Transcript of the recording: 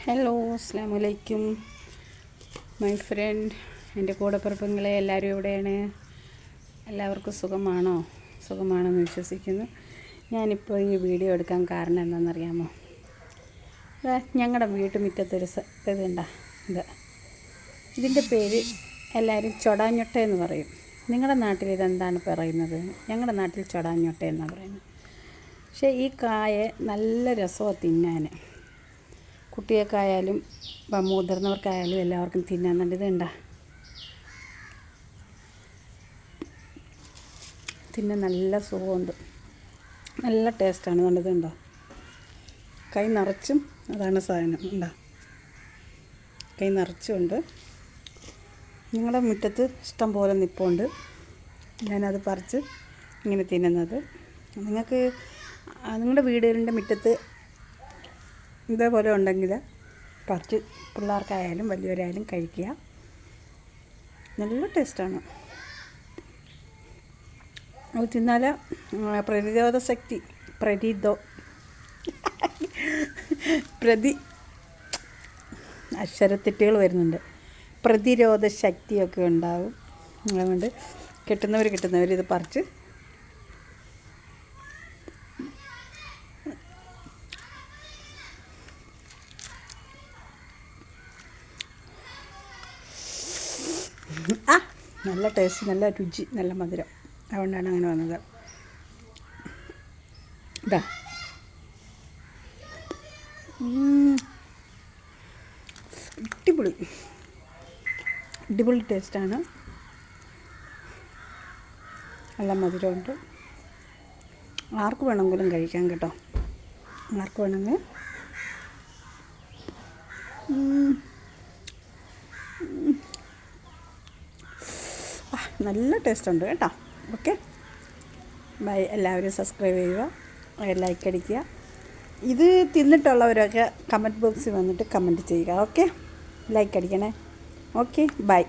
Hello, അസ്സാം വലൈക്കും my friend. എൻ്റെ കൂടപ്പിറപ്പുകളെ എല്ലാവരും എവിടെയാണ്? എല്ലാവർക്കും സുഖമാണെന്ന് വിശ്വസിക്കുന്നു. ഞാനിപ്പോൾ ഈ വീഡിയോ എടുക്കാൻ കാരണം എന്താണെന്നറിയാമോ? ഞങ്ങളുടെ വീട്ടുമുറ്റത്തൊരു ഇതിൻ്റെ പേര് എല്ലാവരും ചൊടാഞ്ഞൊട്ട എന്ന് പറയും. നിങ്ങളുടെ നാട്ടിൽ ഇതെന്താണ് പറയുന്നത്? ഞങ്ങളുടെ നാട്ടിൽ ചൊടാഞ്ഞൊട്ട എന്നാണ് പറയുന്നത്. പക്ഷേ ഈ കായ നല്ല രസമാണ് തിന്നാൻ. കുട്ടികൾക്കായാലും മുതിർന്നവർക്കായാലും എല്ലാവർക്കും തിന്നാൻ ഇതുണ്ടാ തിന്നാൻ നല്ല സുഖമുണ്ട്, നല്ല ടേസ്റ്റാണ്. കണ്ടതുണ്ടോ? കൈ നിറച്ചും അതാണ് സാധനം. ഉണ്ടോ? കൈ നിറച്ചുണ്ട്. നിങ്ങളുടെ മുറ്റത്ത് ഇഷ്ടം പോലെ നിൽപ്പുണ്ട്. ഞാനത് പറിച്ച് ഇങ്ങനെ തിന്നുന്നത്. നിങ്ങൾക്ക് നിങ്ങളുടെ വീടുകളിൻ്റെ മുറ്റത്ത് ഇതേപോലെ ഉണ്ടെങ്കിൽ പറിച്ച് പിള്ളേർക്കായാലും വലിയവരായാലും കഴിക്കുക. നല്ല ടേസ്റ്റാണ്. അത് തിന്നാൽ പ്രതിരോധ ശക്തി അക്ഷരത്തെറ്റുകൾ വരുന്നുണ്ട്. പ്രതിരോധ ശക്തിയൊക്കെ ഉണ്ടാവും. അതുകൊണ്ട് കിട്ടുന്നവർ ഇത് പറിച്ച് നല്ല ടേസ്റ്റ്, നല്ല രുചി, നല്ല മധുരം. അതുകൊണ്ടാണ് അങ്ങനെ വന്നത്. ഇതാ അടിപൊളി ടേസ്റ്റാണ്. നല്ല മധുരമുണ്ട്. ആർക്ക് വേണമെങ്കിലും കഴിക്കാം കേട്ടോ. ആർക്ക് വേണമെങ്കിൽ. നല്ല ടേസ്റ്റുണ്ട് കേട്ടോ. Okay, bye. എല്ലാവരും സബ്സ്ക്രൈബ് ചെയ്യുക, ലൈക്ക് അടിക്കുക. ഇത് തിന്നിട്ടുള്ളവരൊക്കെ കമൻറ്റ് ബോക്സിൽ വന്നിട്ട് കമൻറ്റ് ചെയ്യുക. ഓക്കെ, ലൈക്ക് അടിക്കണേ. Okay, by.